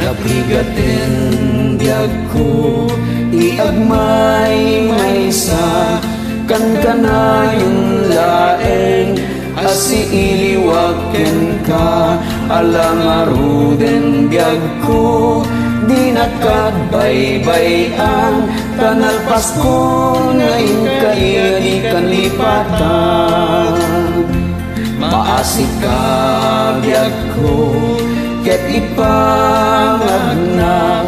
Nabigaten biyag ko iagmay maysa kan kanayong laeng asi iliwaken ka alang aruden biyag ko di nakagbaybay-ang kanalpas ko ngayon kaya di kanlipatan maasik ka biyag ko ket ipangagna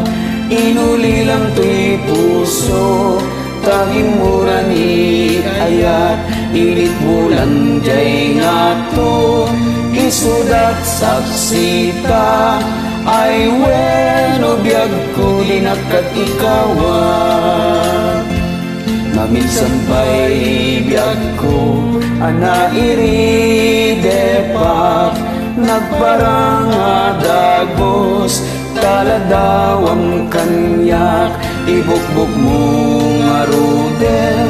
inuli lang to'y puso tagimura ni ayat ilit bulan jay nga to isudat saksita ay weno biyag ko dinakat ikawa maminsan pa'y biyag ko ana iridepak nagparang adagos taladawang kanyak ibukbuk mo ngaruden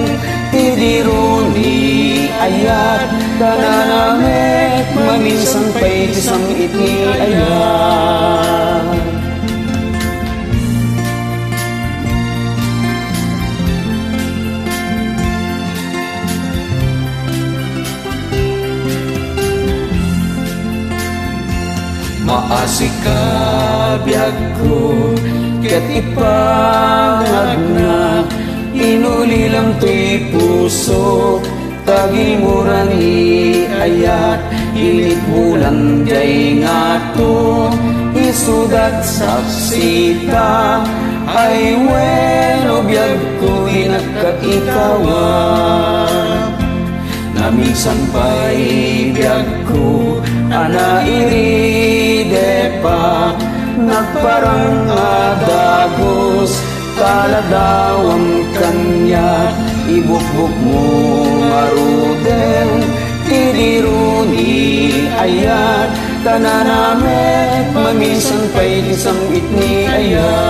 tidiruni ayat tananamek maminsan pa'y isang iti ayat maasik ka biyag ko ket ipangagna inuli lang to'y puso tagimura ni ayat init bulan jay nga to isudat saksita ay weno biyag ko inakat ikawa naminsan pa'y biyag ko ana iridepak nagparang adagos taladawang kanya ibukbuk mo maruden tidiruni ayat tananamet maminsan pa'y isang itni ayat